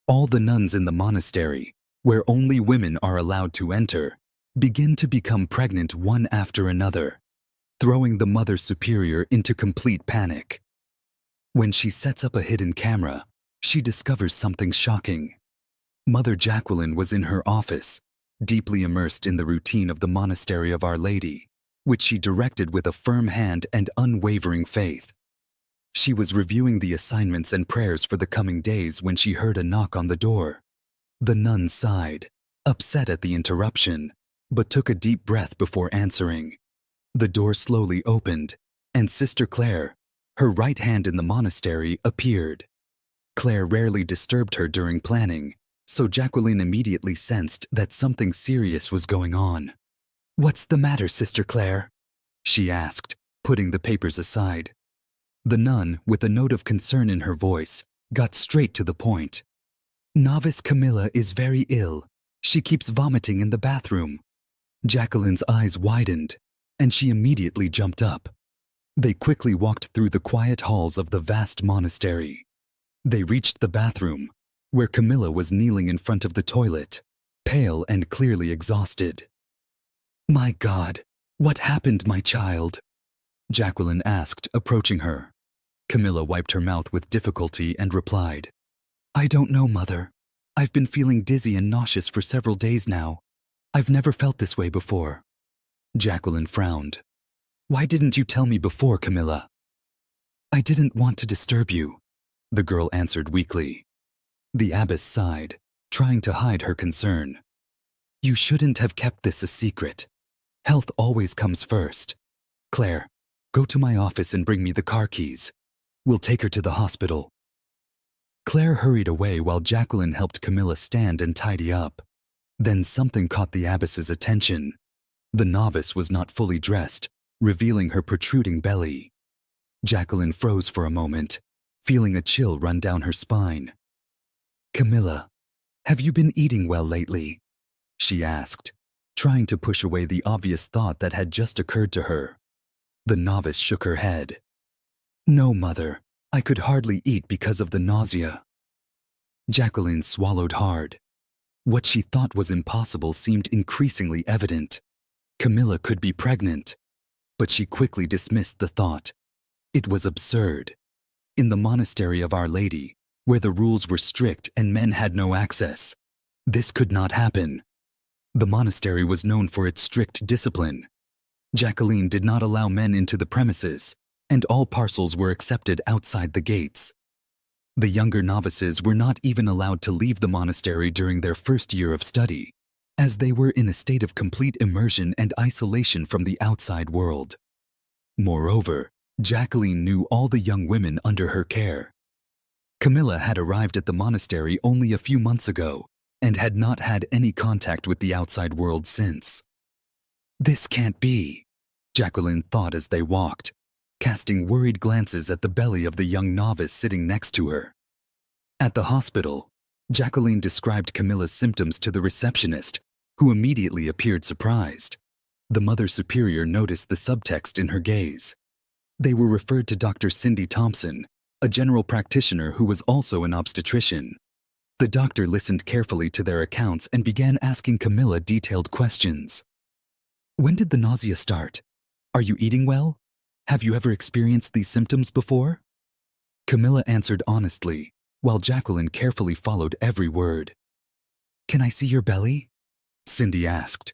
All the nuns in the monastery, where only women are allowed to enter, begin to become pregnant one after another, throwing the Mother Superior into complete panic. When she sets up a hidden camera, she discovers something shocking. Mother Jacqueline was in her office, deeply immersed in the routine of the Monastery of Our Lady, which she directed with a firm hand and unwavering faith. She was reviewing the assignments and prayers for the coming days when she heard a knock on the door. The nun sighed, upset at the interruption, but took a deep breath before answering. The door slowly opened, and Sister Claire, her right hand in the monastery, appeared. Claire rarely disturbed her during planning, so Jacqueline immediately sensed that something serious was going on. "What's the matter, Sister Claire?" she asked, putting the papers aside. The nun, with a note of concern in her voice, got straight to the point. "Novice Camilla is very ill. She keeps vomiting in the bathroom." Jacqueline's eyes widened, and she immediately jumped up. They quickly walked through the quiet halls of the vast monastery. They reached the bathroom, where Camilla was kneeling in front of the toilet, pale and clearly exhausted. "My God, what happened, my child?" Jacqueline asked, approaching her. Camilla wiped her mouth with difficulty and replied, "I don't know, Mother. I've been feeling dizzy and nauseous for several days now. I've never felt this way before." Jacqueline frowned. "Why didn't you tell me before, Camilla?" "I didn't want to disturb you," the girl answered weakly. The abbess sighed, trying to hide her concern. "You shouldn't have kept this a secret. Health always comes first. Claire, go to my office and bring me the car keys. We'll take her to the hospital." Claire hurried away while Jacqueline helped Camilla stand and tidy up. Then something caught the abbess's attention. The novice was not fully dressed, revealing her protruding belly. Jacqueline froze for a moment, feeling a chill run down her spine. "Camilla, have you been eating well lately?" she asked, trying to push away the obvious thought that had just occurred to her. The novice shook her head. "No, Mother, I could hardly eat because of the nausea." Jacqueline swallowed hard. What she thought was impossible seemed increasingly evident. Camilla could be pregnant. But she quickly dismissed the thought. It was absurd. In the Monastery of Our Lady, where the rules were strict and men had no access, this could not happen. The monastery was known for its strict discipline. Jacqueline did not allow men into the premises, and all parcels were accepted outside the gates. The younger novices were not even allowed to leave the monastery during their first year of study, as they were in a state of complete immersion and isolation from the outside world. Moreover, Jacqueline knew all the young women under her care. Camilla had arrived at the monastery only a few months ago and had not had any contact with the outside world since. "This can't be," Jacqueline thought as they walked, casting worried glances at the belly of the young novice sitting next to her. At the hospital, Jacqueline described Camilla's symptoms to the receptionist, who immediately appeared surprised. The Mother Superior noticed the subtext in her gaze. They were referred to Dr. Cindy Thompson, a general practitioner who was also an obstetrician. The doctor listened carefully to their accounts and began asking Camilla detailed questions. "When did the nausea start? Are you eating well? Have you ever experienced these symptoms before?" Camilla answered honestly, while Jacqueline carefully followed every word. "Can I see your belly?" Cindy asked.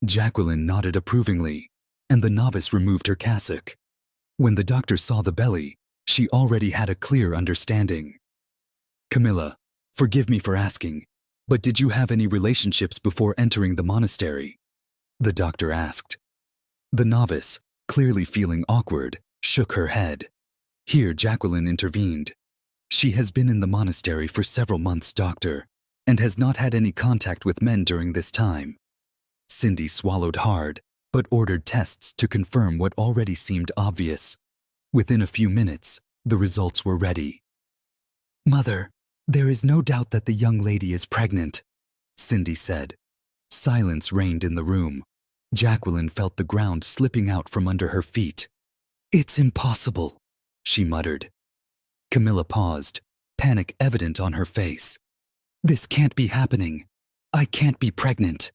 Jacqueline nodded approvingly, and the novice removed her cassock. When the doctor saw the belly, she already had a clear understanding. "Camilla, forgive me for asking, but did you have any relationships before entering the monastery?" the doctor asked. The novice, clearly feeling awkward, shook her head. Here Jacqueline intervened. "She has been in the monastery for several months, doctor, and has not had any contact with men during this time." Cindy swallowed hard, but ordered tests to confirm what already seemed obvious. Within a few minutes, the results were ready. "Mother, there is no doubt that the young lady is pregnant," Cindy said. Silence reigned in the room. Jacqueline felt the ground slipping out from under her feet. "It's impossible," she muttered. Camilla paused, panic evident on her face. This can't be happening. I can't be pregnant.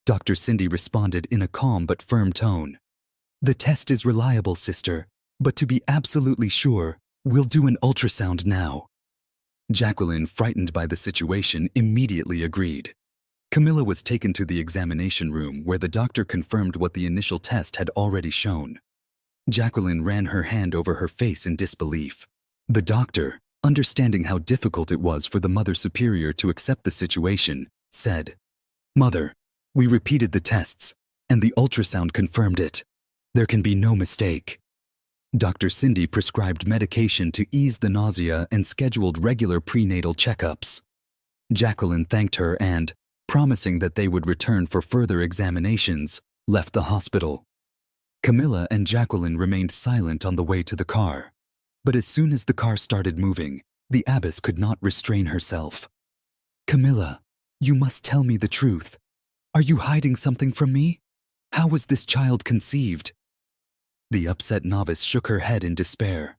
Dr. Cindy responded in a calm but firm tone. The test is reliable, sister, but to be absolutely sure, we'll do an ultrasound now. Jacqueline, frightened by the situation, immediately agreed. Camilla was taken to the examination room where the doctor confirmed what the initial test had already shown. Jacqueline ran her hand over her face in disbelief. The doctor, understanding how difficult it was for the Mother Superior to accept the situation, said, "Mother, we repeated the tests, and the ultrasound confirmed it. There can be no mistake." Dr. Cindy prescribed medication to ease the nausea and scheduled regular prenatal checkups. Jacqueline thanked her and, promising that they would return for further examinations, left the hospital. Camilla and Jacqueline remained silent on the way to the car. But as soon as the car started moving, the abbess could not restrain herself. "Camilla, you must tell me the truth. Are you hiding something from me? How was this child conceived?" The upset novice shook her head in despair.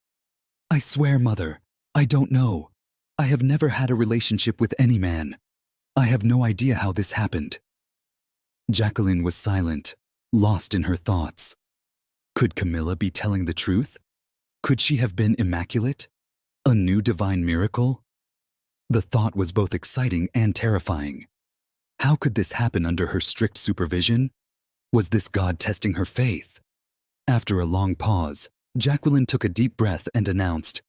"I swear, Mother, I don't know. I have never had a relationship with any man. I have no idea how this happened." Jacqueline was silent, lost in her thoughts. Could Camilla be telling the truth? Could she have been immaculate? A new divine miracle? The thought was both exciting and terrifying. How could this happen under her strict supervision? Was this God testing her faith? After a long pause, Jacqueline took a deep breath and announced,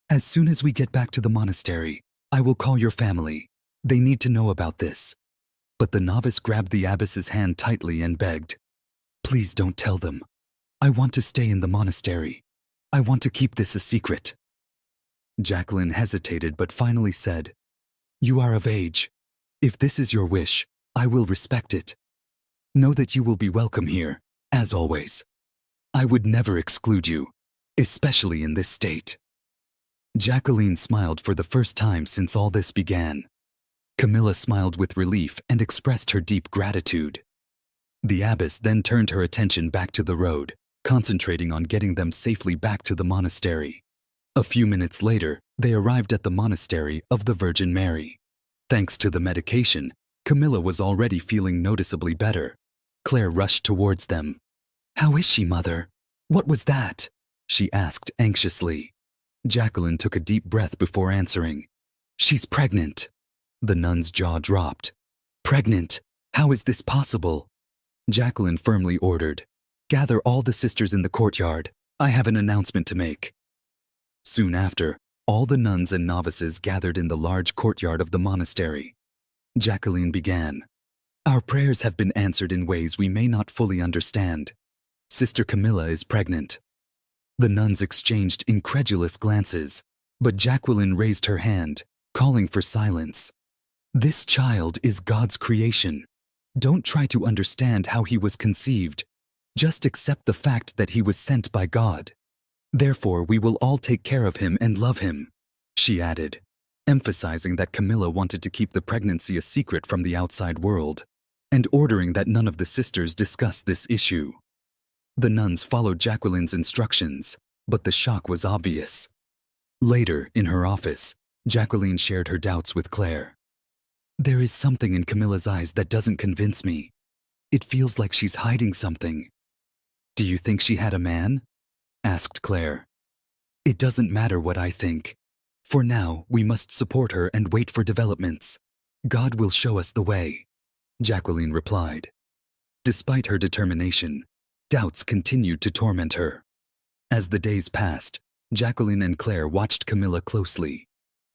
"As soon as we get back to the monastery, I will call your family. They need to know about this." But the novice grabbed the abbess's hand tightly and begged, "Please don't tell them. I want to stay in the monastery. I want to keep this a secret." Jacqueline hesitated but finally said, "You are of age. If this is your wish, I will respect it. Know that you will be welcome here, as always. I would never exclude you, especially in this state." Jacqueline smiled for the first time since all this began. Camilla smiled with relief and expressed her deep gratitude. The abbess then turned her attention back to the road, concentrating on getting them safely back to the monastery. A few minutes later, they arrived at the Monastery of the Virgin Mary. Thanks to the medication, Camilla was already feeling noticeably better. Claire rushed towards them. "How is she, Mother? What was that?" she asked anxiously. Jacqueline took a deep breath before answering. "She's pregnant." The nun's jaw dropped. "Pregnant? How is this possible?" Jacqueline firmly ordered, "Gather all the sisters in the courtyard. I have an announcement to make." Soon after, all the nuns and novices gathered in the large courtyard of the monastery. Jacqueline began, "Our prayers have been answered in ways we may not fully understand. Sister Camilla is pregnant." The nuns exchanged incredulous glances, but Jacqueline raised her hand, calling for silence. "This child is God's creation. Don't try to understand how he was conceived. Just accept the fact that he was sent by God. Therefore, we will all take care of him and love him," she added, emphasizing that Camilla wanted to keep the pregnancy a secret from the outside world, and ordering that none of the sisters discuss this issue. The nuns followed Jacqueline's instructions, but the shock was obvious. Later, in her office, Jacqueline shared her doubts with Claire. "There is something in Camilla's eyes that doesn't convince me. It feels like she's hiding something." "Do you think she had a man?" asked Claire. "It doesn't matter what I think. For now, we must support her and wait for developments. God will show us the way," Jacqueline replied. Despite her determination, doubts continued to torment her. As the days passed, Jacqueline and Claire watched Camilla closely,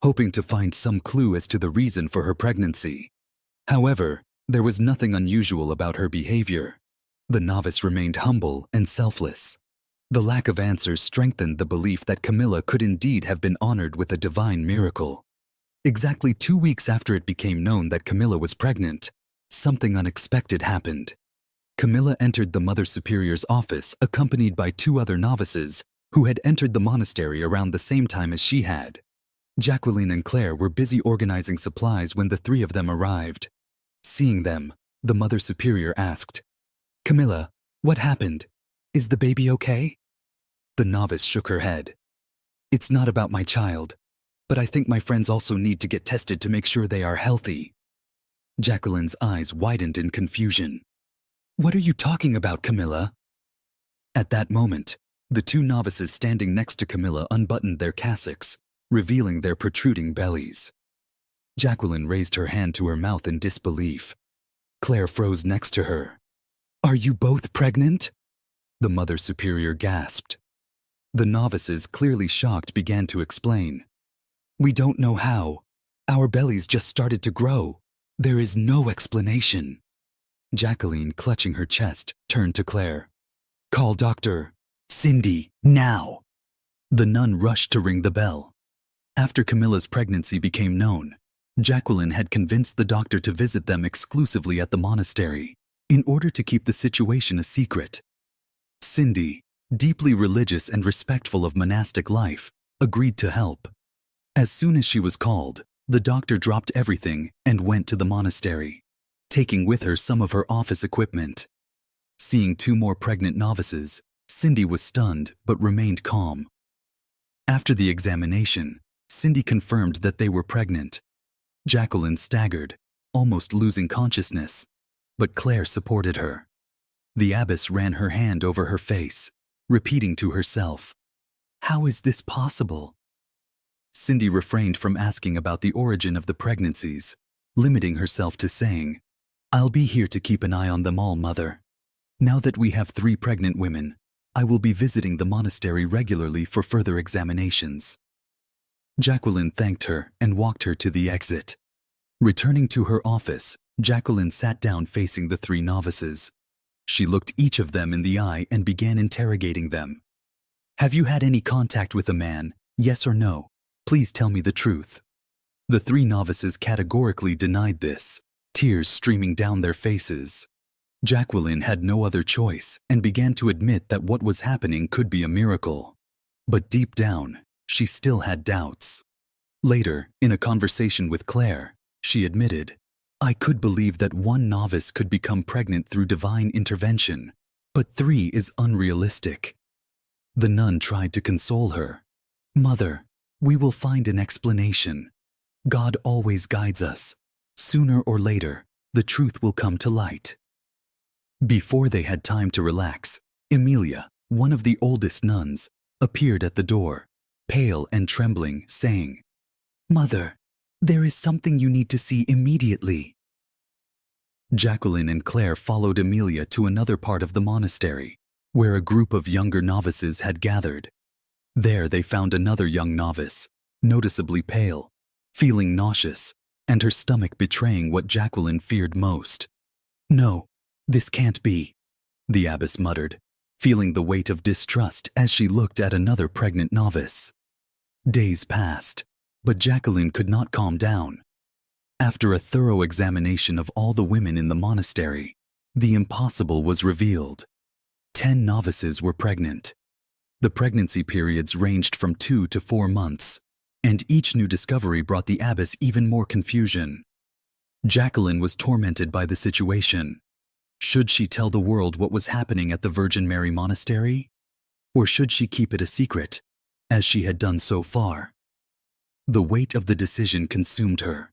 hoping to find some clue as to the reason for her pregnancy. However, there was nothing unusual about her behavior. The novice remained humble and selfless. The lack of answers strengthened the belief that Camilla could indeed have been honored with a divine miracle. Exactly 2 weeks after it became known that Camilla was pregnant, something unexpected happened. Camilla entered the Mother Superior's office accompanied by 2 other novices who had entered the monastery around the same time as she had. Jacqueline and Claire were busy organizing supplies when the 3 of them arrived. Seeing them, the Mother Superior asked, "Camilla, what happened? Is the baby okay?" The novice shook her head. "It's not about my child. but I think my friends also need to get tested to make sure they are healthy. Jacqueline's eyes widened in confusion. What are you talking about, Camilla? At that moment, the two novices standing next to Camilla unbuttoned their cassocks, revealing their protruding bellies. Jacqueline raised her hand to her mouth in disbelief. Claire froze next to her. Are you both pregnant? The Mother Superior gasped. The novices, clearly shocked, began to explain. We don't know how. Our bellies just started to grow. There is no explanation. Jacqueline, clutching her chest, turned to Claire. Call Dr. Cindy, now. The nun rushed to ring the bell. After Camilla's pregnancy became known, Jacqueline had convinced the doctor to visit them exclusively at the monastery, in order to keep the situation a secret. Cindy, deeply religious and respectful of monastic life, agreed to help. As soon as she was called, the doctor dropped everything and went to the monastery, taking with her some of her office equipment. Seeing two more pregnant novices, Cindy was stunned but remained calm. After the examination, Cindy confirmed that they were pregnant. Jacqueline staggered, almost losing consciousness, but Claire supported her. The abbess ran her hand over her face, repeating to herself, How is this possible? Cindy refrained from asking about the origin of the pregnancies, limiting herself to saying, I'll be here to keep an eye on them all, Mother. Now that we have 3 pregnant women, I will be visiting the monastery regularly for further examinations. Jacqueline thanked her and walked her to the exit. Returning to her office, Jacqueline sat down facing the 3 novices. She looked each of them in the eye and began interrogating them. Have you had any contact with a man? Yes or no? Please tell me the truth. The 3 novices categorically denied this, tears streaming down their faces. Jacqueline had no other choice and began to admit that what was happening could be a miracle. But deep down, she still had doubts. Later, in a conversation with Claire, she admitted, I could believe that 1 novice could become pregnant through divine intervention, but 3 is unrealistic. The nun tried to console her. Mother, we will find an explanation. God always guides us. Sooner or later, the truth will come to light. Before they had time to relax, Emilia, one of the oldest nuns, appeared at the door, pale and trembling, saying, Mother, there is something you need to see immediately. Jacqueline and Claire followed Emilia to another part of the monastery, where a group of younger novices had gathered. There they found another young novice, noticeably pale, feeling nauseous, and her stomach betraying what Jacqueline feared most. No, this can't be, the abbess muttered, feeling the weight of distrust as she looked at another pregnant novice. Days passed, but Jacqueline could not calm down. After a thorough examination of all the women in the monastery, the impossible was revealed. 10 novices were pregnant. The pregnancy periods ranged from 2 to 4 months, and each new discovery brought the abbess even more confusion. Jacqueline was tormented by the situation. Should she tell the world what was happening at the Virgin Mary Monastery? Or should she keep it a secret, as she had done so far? The weight of the decision consumed her.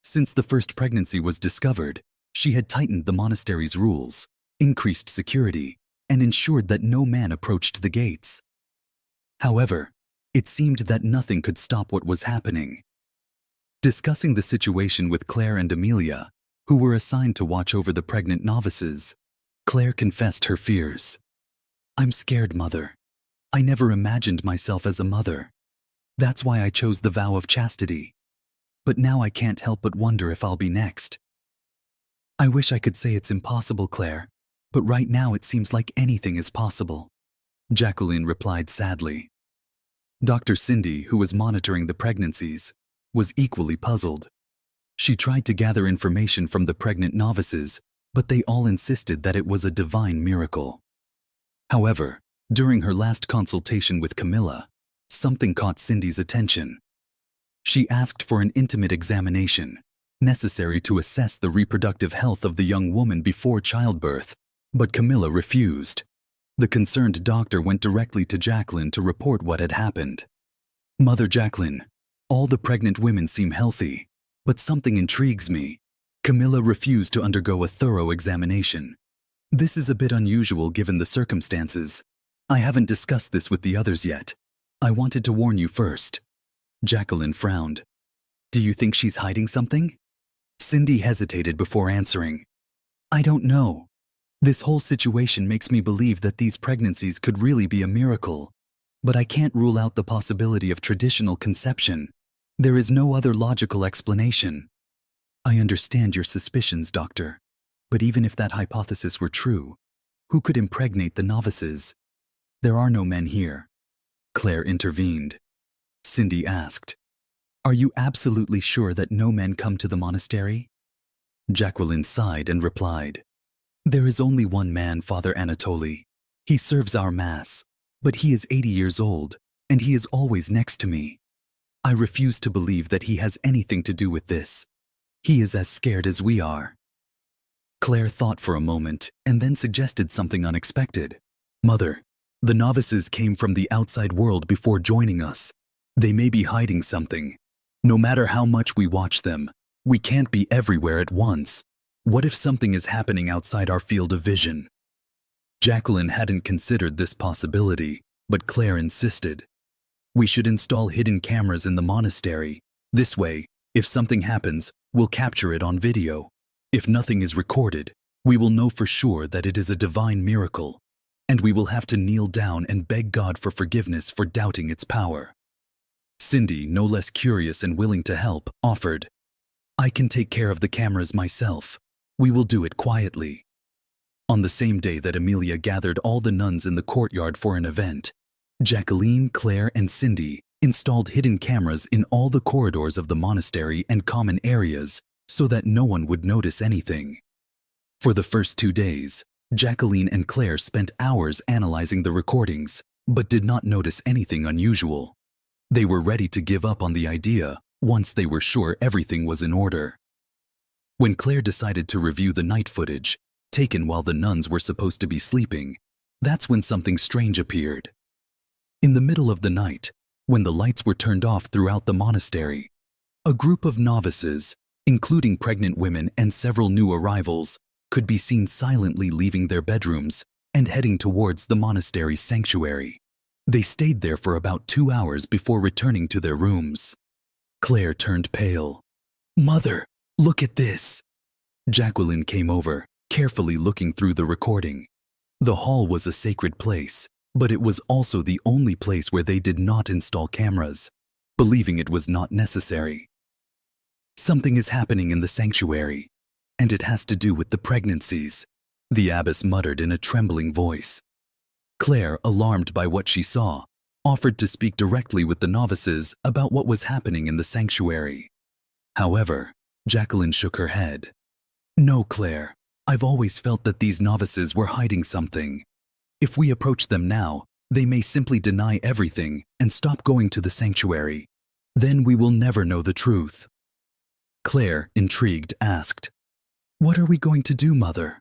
Since the first pregnancy was discovered, she had tightened the monastery's rules, increased security, and ensured that no man approached the gates. However, it seemed that nothing could stop what was happening. Discussing the situation with Claire and Emilia, who were assigned to watch over the pregnant novices, Claire confessed her fears. I'm scared, Mother. I never imagined myself as a mother. That's why I chose the vow of chastity. But now I can't help but wonder if I'll be next. I wish I could say it's impossible, Claire, but right now it seems like anything is possible, Jacqueline replied sadly. Dr. Cindy, who was monitoring the pregnancies, was equally puzzled. She tried to gather information from the pregnant novices, but they all insisted that it was a divine miracle. However, during her last consultation with Camilla, something caught Cindy's attention. She asked for an intimate examination, necessary to assess the reproductive health of the young woman before childbirth, but Camilla refused. The concerned doctor went directly to Jacqueline to report what had happened. Mother Jacqueline, All the pregnant women seem healthy, but something intrigues me. Camilla refused to undergo a thorough examination. This is a bit unusual given the circumstances. I haven't discussed this with the others yet. I wanted to warn you first. Jacqueline frowned. Do you think she's hiding something? Cindy hesitated before answering. I don't know. This whole situation makes me believe that these pregnancies could really be a miracle. But I can't rule out the possibility of traditional conception. There is no other logical explanation. I understand your suspicions, Doctor. But even if that hypothesis were true, who could impregnate the novices? There are no men here. Claire intervened. Cindy asked, Are you absolutely sure that no men come to the monastery? Jacqueline sighed and replied, There is only one man, Father Anatoly. He serves our Mass, but he is 80 years old, and he is always next to me. I refuse to believe that he has anything to do with this. He is as scared as we are. Claire thought for a moment and then suggested something unexpected. Mother, the novices came from the outside world before joining us. They may be hiding something. No matter how much we watch them, we can't be everywhere at once. What if something is happening outside our field of vision? Jacqueline hadn't considered this possibility, but Claire insisted. We should install hidden cameras in the monastery. This way, if something happens, we'll capture it on video. If nothing is recorded, we will know for sure that it is a divine miracle, and we will have to kneel down and beg God for forgiveness for doubting its power. Cindy, no less curious and willing to help, offered, I can take care of the cameras myself. We will do it quietly. On the same day that Amelia gathered all the nuns in the courtyard for an event, Jacqueline, Claire, and Cindy installed hidden cameras in all the corridors of the monastery and common areas so that no one would notice anything. For the first 2 days, Jacqueline and Claire spent hours analyzing the recordings, but did not notice anything unusual. They were ready to give up on the idea once they were sure everything was in order. When Claire decided to review the night footage, taken while the nuns were supposed to be sleeping, that's when something strange appeared. In the middle of the night, when the lights were turned off throughout the monastery, a group of novices, including pregnant women and several new arrivals, could be seen silently leaving their bedrooms and heading towards the monastery's sanctuary. They stayed there for about 2 hours before returning to their rooms. Claire turned pale. Mother, look at this. Jacqueline came over, carefully looking through the recording. The hall was a sacred place, but it was also the only place where they did not install cameras, believing it was not necessary. Something is happening in the sanctuary, and it has to do with the pregnancies, the abbess muttered in a trembling voice. Claire, alarmed by what she saw, offered to speak directly with the novices about what was happening in the sanctuary. However, Jacqueline shook her head. No, Claire, I've always felt that these novices were hiding something. If we approach them now, they may simply deny everything and stop going to the sanctuary. Then we will never know the truth. Claire, intrigued, asked, What are we going to do, Mother?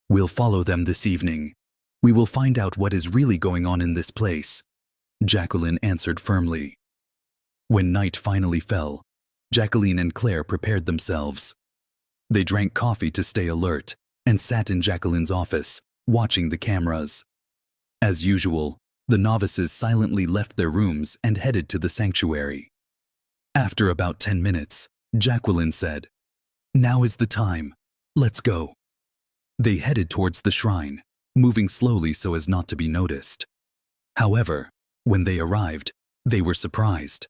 We'll follow them this evening. We will find out what is really going on in this place, Jacqueline answered firmly. When night finally fell, Jacqueline and Claire prepared themselves. They drank coffee to stay alert and sat in Jacqueline's office, watching the cameras. As usual, the novices silently left their rooms and headed to the sanctuary. After about 10 minutes, Jacqueline said, Now is the time. Let's go. They headed towards the shrine, moving slowly so as not to be noticed. However, when they arrived, they were surprised.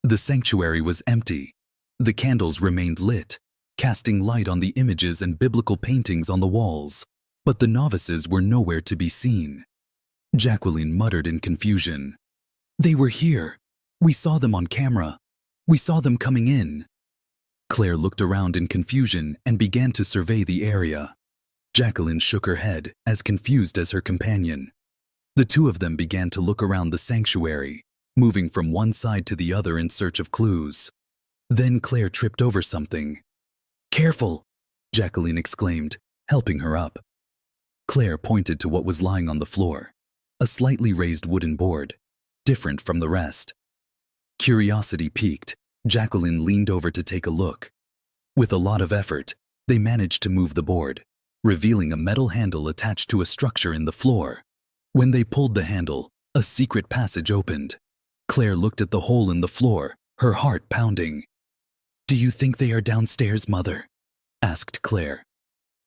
The sanctuary was empty. The candles remained lit, casting light on the images and biblical paintings on the walls, but the novices were nowhere to be seen. Jacqueline muttered in confusion. They were here. We saw them on camera. We saw them coming in. Claire looked around in confusion and began to survey the area. Jacqueline shook her head, as confused as her companion. The two of them began to look around the sanctuary, moving from one side to the other in search of clues. Then Claire tripped over something. Careful, Jacqueline exclaimed, helping her up. Claire pointed to what was lying on the floor, a slightly raised wooden board, different from the rest. Curiosity piqued, Jacqueline leaned over to take a look. With a lot of effort, they managed to move the board, revealing a metal handle attached to a structure in the floor. When they pulled the handle, a secret passage opened. Claire looked at the hole in the floor, her heart pounding. "Do you think they are downstairs, Mother?" asked Claire.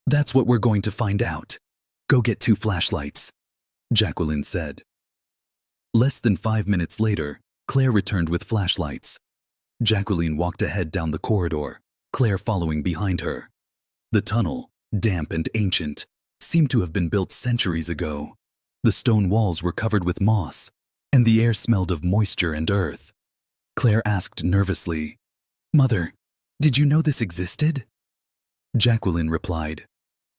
"That's what we're going to find out. Go get 2 flashlights," Jacqueline said. Less than 5 minutes later, Claire returned with flashlights. Jacqueline walked ahead down the corridor, Claire following behind her. The tunnel, damp and ancient, seemed to have been built centuries ago. The stone walls were covered with moss, and the air smelled of moisture and earth. Claire asked nervously, "Mother, did you know this existed?" Jacqueline replied,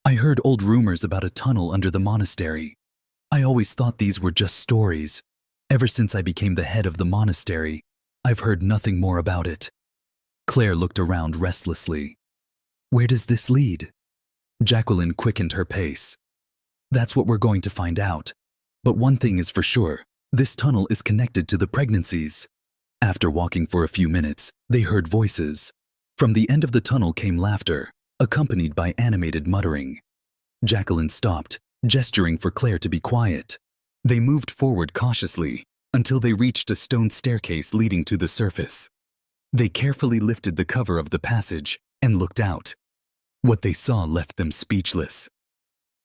"I heard old rumors about a tunnel under the monastery. I always thought these were just stories. Ever since I became the head of the monastery, I've heard nothing more about it." Claire looked around restlessly. "Where does this lead?" Jacqueline quickened her pace. "That's what we're going to find out. But one thing is for sure, this tunnel is connected to the pregnancies." After walking for a few minutes, they heard voices. From the end of the tunnel came laughter, accompanied by animated muttering. Jacqueline stopped, gesturing for Claire to be quiet. They moved forward cautiously until they reached a stone staircase leading to the surface. They carefully lifted the cover of the passage and looked out. What they saw left them speechless.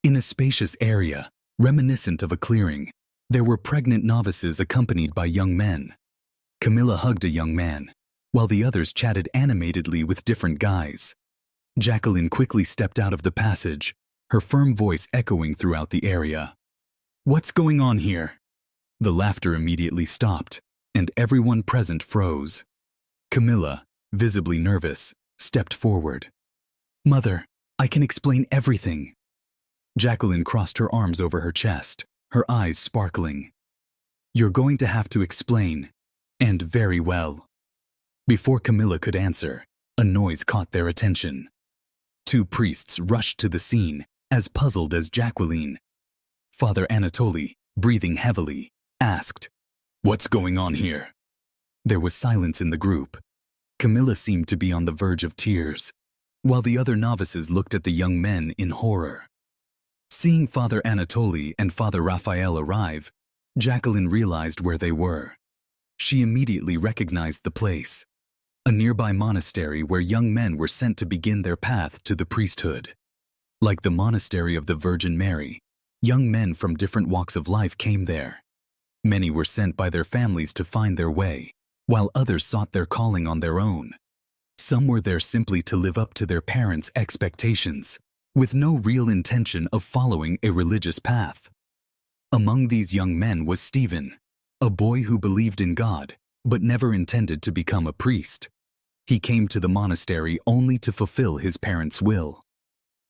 In a spacious area, reminiscent of a clearing, there were pregnant novices accompanied by young men. Camilla hugged a young man, while the others chatted animatedly with different guys. Jacqueline quickly stepped out of the passage, her firm voice echoing throughout the area. "What's going on here?" The laughter immediately stopped, and everyone present froze. Camilla, visibly nervous, stepped forward. "Mother, I can explain everything." Jacqueline crossed her arms over her chest, her eyes sparkling. "You're going to have to explain, and very well." Before Camilla could answer, a noise caught their attention. 2 priests rushed to the scene, as puzzled as Jacqueline. Father Anatoly, breathing heavily, asked, "What's going on here?" There was silence in the group. Camilla seemed to be on the verge of tears, while the other novices looked at the young men in horror. Seeing Father Anatoly and Father Raphael arrive, Jacqueline realized where they were. She immediately recognized the place, a nearby monastery where young men were sent to begin their path to the priesthood. Like the Monastery of the Virgin Mary, young men from different walks of life came there. Many were sent by their families to find their way, while others sought their calling on their own. Some were there simply to live up to their parents' expectations, with no real intention of following a religious path. Among these young men was Stephen, a boy who believed in God, but never intended to become a priest. He came to the monastery only to fulfill his parents' will.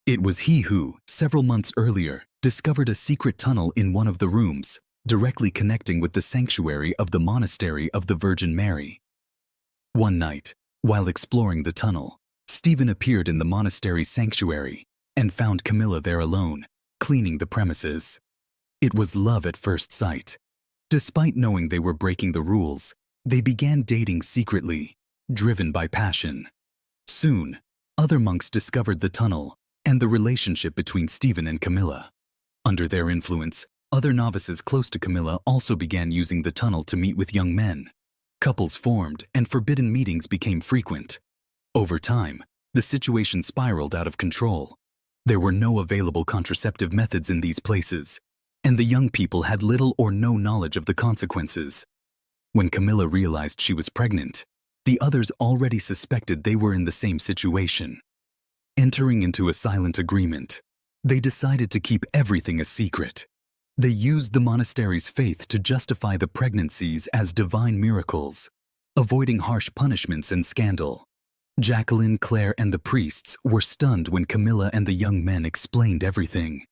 It was he who, several months earlier, discovered a secret tunnel in one of the rooms, directly connecting with the sanctuary of the Monastery of the Virgin Mary. One night, while exploring the tunnel, Stephen appeared in the monastery's sanctuary and found Camilla there alone, cleaning the premises. It was love at first sight. Despite knowing they were breaking the rules, they began dating secretly, driven by passion. Soon, other monks discovered the tunnel and the relationship between Stephen and Camilla. Under their influence, other novices close to Camilla also began using the tunnel to meet with young men. Couples formed and forbidden meetings became frequent. Over time, the situation spiraled out of control. There were no available contraceptive methods in these places, and the young people had little or no knowledge of the consequences. When Camilla realized she was pregnant, the others already suspected they were in the same situation. Entering into a silent agreement, they decided to keep everything a secret. They used the monastery's faith to justify the pregnancies as divine miracles, avoiding harsh punishments and scandal. Jacqueline, Claire, and the priests were stunned when Camilla and the young men explained everything.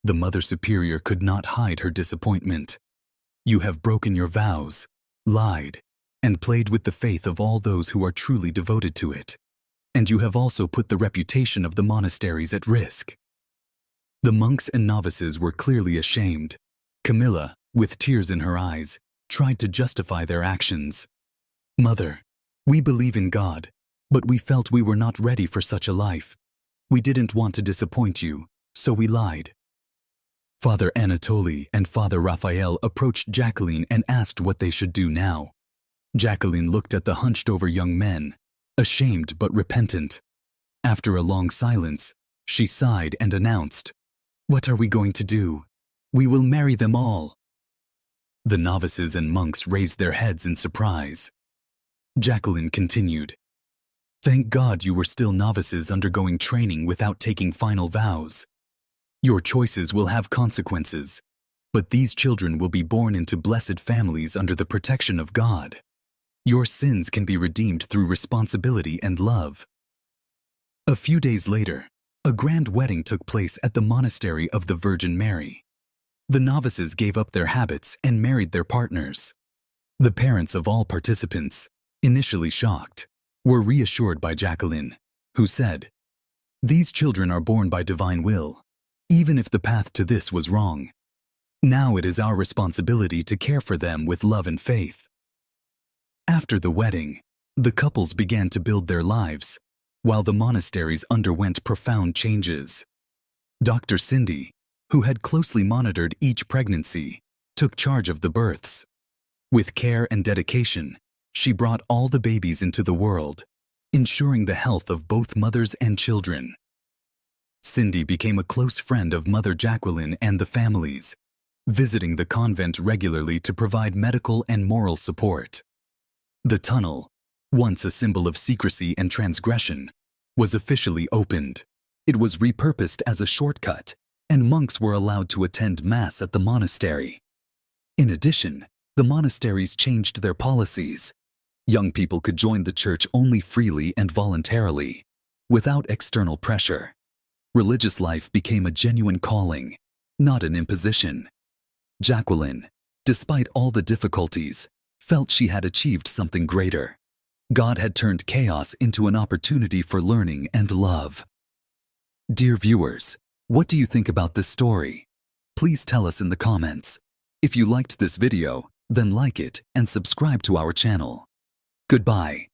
The Mother Superior could not hide her disappointment. "You have broken your vows, lied, and played with the faith of all those who are truly devoted to it. And you have also put the reputation of the monasteries at risk." The monks and novices were clearly ashamed. Camilla, with tears in her eyes, tried to justify their actions. "Mother, we believe in God, but we felt we were not ready for such a life. We didn't want to disappoint you, so we lied." Father Anatoly and Father Raphael approached Jacqueline and asked what they should do now. Jacqueline looked at the hunched-over young men, ashamed but repentant. After a long silence, she sighed and announced, "What are we going to do? We will marry them all." The novices and monks raised their heads in surprise. Jacqueline continued, "Thank God you were still novices undergoing training without taking final vows. Your choices will have consequences, but these children will be born into blessed families under the protection of God. Your sins can be redeemed through responsibility and love." A few days later, a grand wedding took place at the Monastery of the Virgin Mary. The novices gave up their habits and married their partners. The parents of all participants, initially shocked, were reassured by Jacqueline, who said, "These children are born by divine will, even if the path to this was wrong. Now it is our responsibility to care for them with love and faith." After the wedding, the couples began to build their lives, while the monasteries underwent profound changes. Dr. Cindy, who had closely monitored each pregnancy, took charge of the births. With care and dedication, she brought all the babies into the world, ensuring the health of both mothers and children. Cindy became a close friend of Mother Jacqueline and the families, visiting the convent regularly to provide medical and moral support. The tunnel, once a symbol of secrecy and transgression, was officially opened. It was repurposed as a shortcut, and monks were allowed to attend Mass at the monastery. In addition, the monasteries changed their policies. Young people could join the church only freely and voluntarily, without external pressure. Religious life became a genuine calling, not an imposition. Jacqueline, despite all the difficulties, felt she had achieved something greater. God had turned chaos into an opportunity for learning and love. Dear viewers, what do you think about this story? Please tell us in the comments. If you liked this video, then like it and subscribe to our channel. Goodbye.